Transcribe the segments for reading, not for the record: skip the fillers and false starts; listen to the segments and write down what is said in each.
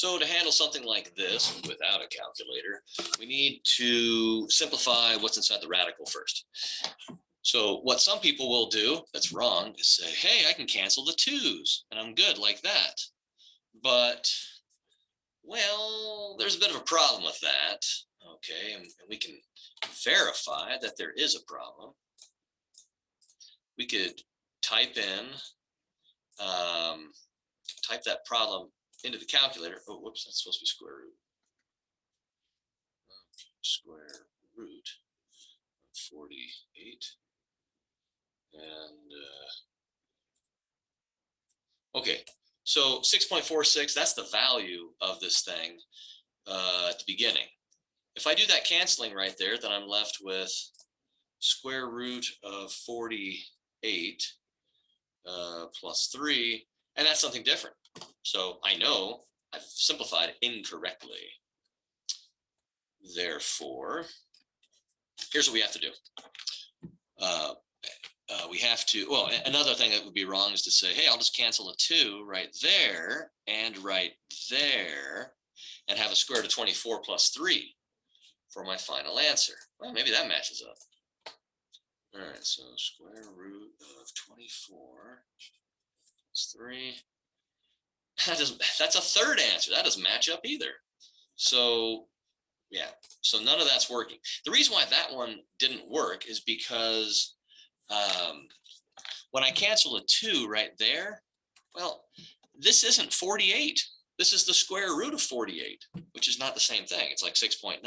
So to handle something like this without a calculator, we need to simplify what's inside the radical first. So what some people will do that's wrong is say, hey, I can cancel the 2's and I'm good like that. But, well, there's a bit of a problem with that. Okay, and we can verify that there is a problem. We could type that problem into the calculator. Oh, whoops, that's supposed to be square root. Square root of 48. And, okay, so 6.46, that's the value of this thing at the beginning. If I do that canceling right there, then I'm left with square root of 48 plus 3, and that's something different. So I know I've simplified incorrectly. Therefore, here's what we have to do. We have to, well, another thing that would be wrong is to say, hey, I'll just cancel a 2 right there and right there and have a square root of 24 plus 3 for my final answer. Well, maybe that matches up. All right, so square root of 24 plus 3. That's a third answer. That doesn't match up either. So, yeah, so none of that's working. The reason why that one didn't work is because when I cancel a 2 right there, well, this isn't 48. This is the square root of 48, which is not the same thing. It's like 6.9.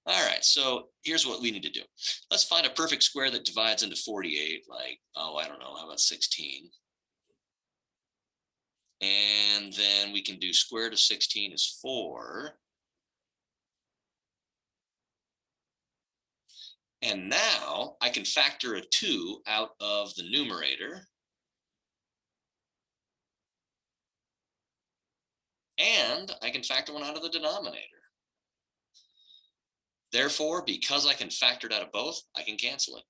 All right, so here's what we need to do. Let's find a perfect square that divides into 48, like, oh, I don't know, how about 16? And then we can do square root of 16 is 4. And now I can factor a 2 out of the numerator. And I can factor one out of the denominator. Therefore, because I can factor it out of both, I can cancel it.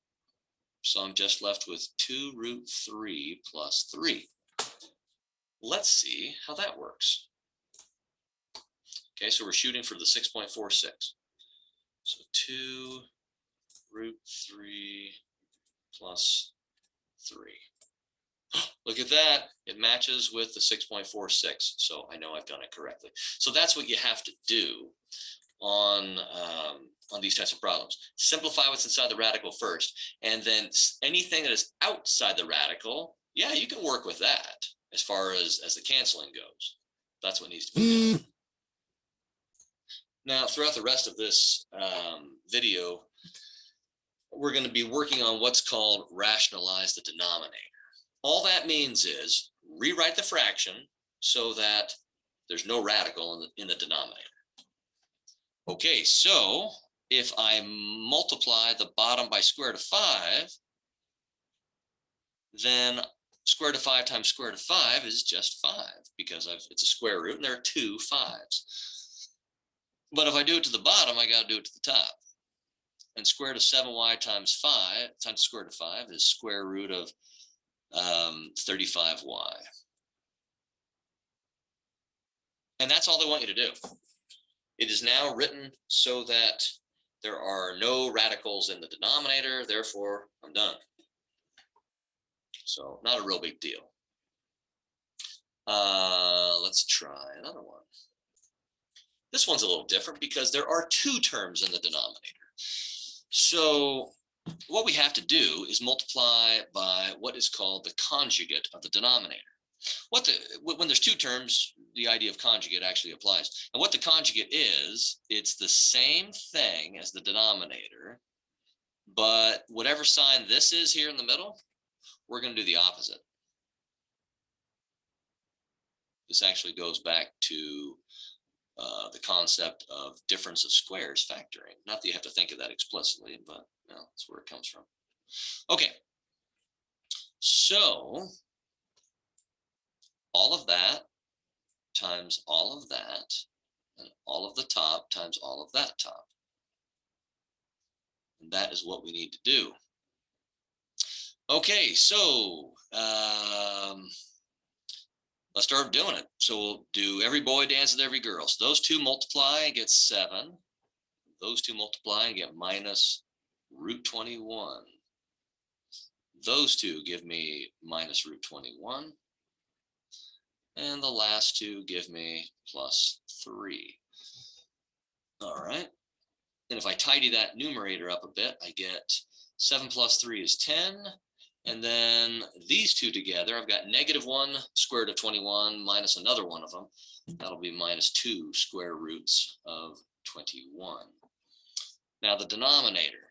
So I'm just left with 2 root 3 plus 3. Let's see how that works. Okay, so we're shooting for the 6.46. So 2 root 3 plus 3. Look at that. It matches with the 6.46. So I know I've done it correctly. So that's what you have to do on these types of problems. Simplify what's inside the radical first, and then anything that is outside the radical, yeah, you can work with that as far as the canceling goes. That's what needs to be done. Now, throughout the rest of this video, we're going to be working on what's called rationalize the denominator. All that means is rewrite the fraction so that there's no radical in the denominator. Okay, so if I multiply the bottom by square root of 5, then square root of 5 times square root of 5 is just 5 because it's a square root and there are 2 5s. But if I do it to the bottom, I got to do it to the top. And square root of 7y times 5 times square root of 5 is square root of 35y. And that's all they want you to do. It is now written so that there are no radicals in the denominator, therefore I'm done. So not a real big deal. Let's try another one. This one's a little different because there are 2 terms in the denominator. So what we have to do is multiply by what is called the conjugate of the denominator. When there's 2 terms, the idea of conjugate actually applies. And what the conjugate is, it's the same thing as the denominator, but whatever sign this is here in the middle, we're going to do the opposite. This actually goes back to the concept of difference of squares factoring. Not that you have to think of that explicitly, but you know, that's where it comes from. Okay, so all of that times all of that, and all of the top times all of that top. And that is what we need to do. Okay, so let's start doing it. So we'll do every boy dances with every girl. So those two multiply and get 7. Those two multiply and get minus root 21. Those two give me minus root 21. And the last two give me plus 3. All right. And if I tidy that numerator up a bit, I get 7 plus 3 is 10. And then these two together, I've got -1 square root of 21 minus another one of them. That'll be minus 2 square roots of 21. Now the denominator.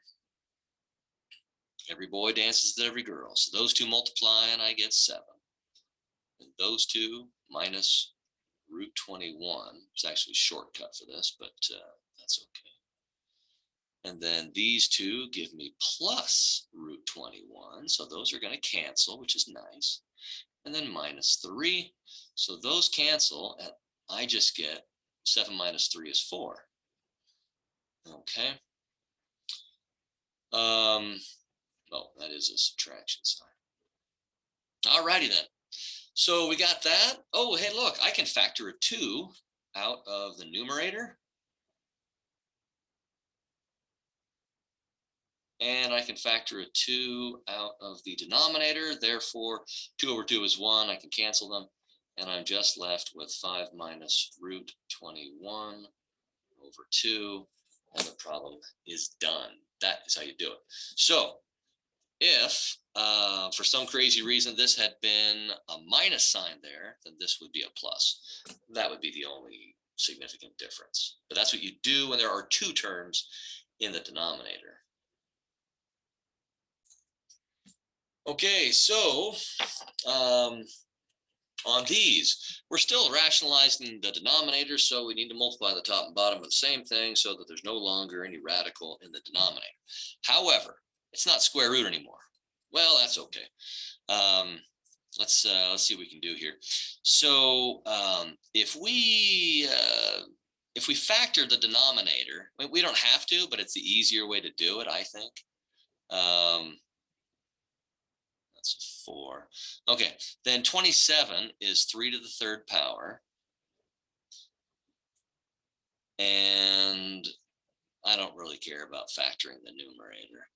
Every boy dances with every girl. So those two multiply and I get 7. And those two minus root 21. It's actually a shortcut for this, but that's okay. And then these two give me plus root 21. So those are going to cancel, which is nice. And then minus 3. So those cancel, and I just get 7 minus 3 is 4. Okay. Oh, that is a subtraction sign. All righty then. So we got that. Oh, hey, look, I can factor a 2 out of the numerator. And I can factor a 2 out of the denominator. Therefore, 2 over 2 is 1. I can cancel them. And I'm just left with 5 minus root 21 over 2. And the problem is done. That is how you do it. So if for some crazy reason this had been a minus sign there, then this would be a plus. That would be the only significant difference. But that's what you do when there are 2 terms in the denominator. Okay, so on these, we're still rationalizing the denominator, so we need to multiply the top and bottom with the same thing so that there's no longer any radical in the denominator. However, it's not square root anymore. Well, that's okay. Let's see what we can do here. So if we factor the denominator, we don't have to, but it's the easier way to do it, I think. That's 4. Okay, then 27 is 3 to the 3rd power. And I don't really care about factoring the numerator.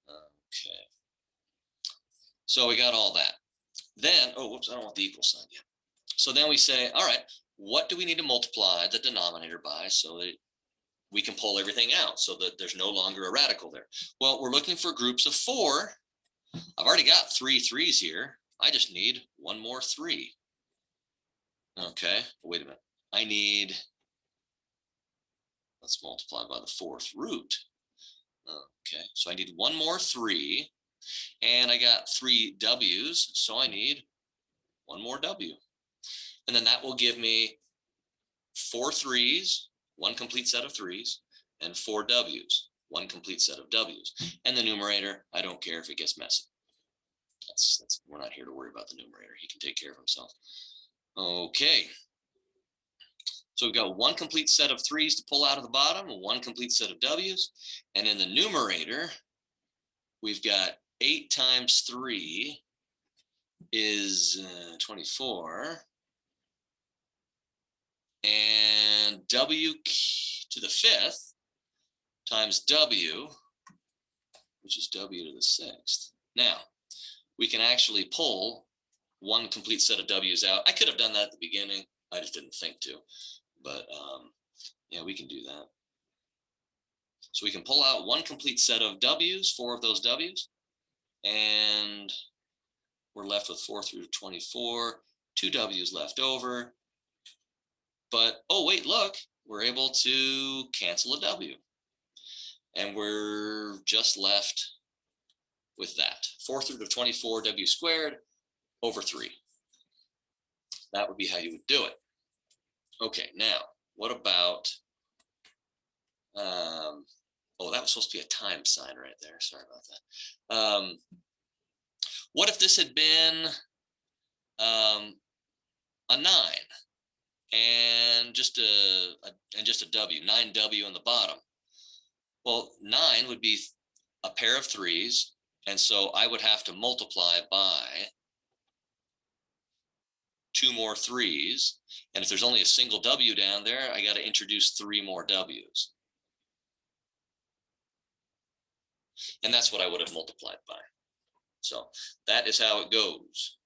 Okay. So we got all that. Then, oh, whoops, I don't want the equal sign yet. So then we say, all right, what do we need to multiply the denominator by so that we can pull everything out so that there's no longer a radical there? Well, we're looking for groups of 4. I've already got 3 3s here. I just need one more 3. Okay, wait a minute. I need, let's multiply by the 4th root. Okay, so I need one more 3. And I got 3 w's, so I need one more w. And then that will give me 4 3's, one complete set of 3's, and 4 w's, one complete set of w's. And the numerator, I don't care if it gets messy. We're not here to worry about the numerator. He can take care of himself. Okay. So we've got one complete set of 3's to pull out of the bottom, one complete set of w's. And in the numerator, we've got 8 times 3 is 24. And w to the 5th times w, which is w to the 6th. Now, we can actually pull one complete set of w's out. I could have done that at the beginning. I just didn't think to. But yeah, we can do that. So we can pull out one complete set of w's, 4 of those w's. And we're left with 4 through 24, 2 w's left over. But, oh, wait, look, we're able to cancel a w. And we're just left with that. 4 through the 24 w squared over 3. That would be how you would do it. Okay, now, what about, oh, that was supposed to be a times sign right there. Sorry about that. What if this had been a 9 and just a w, 9w on the bottom? Well, 9 would be a pair of 3's, and so I would have to multiply by 2 more 3s. And if there's only a single W down there, I got to introduce 3 more W's. And that's what I would have multiplied by. So that is how it goes.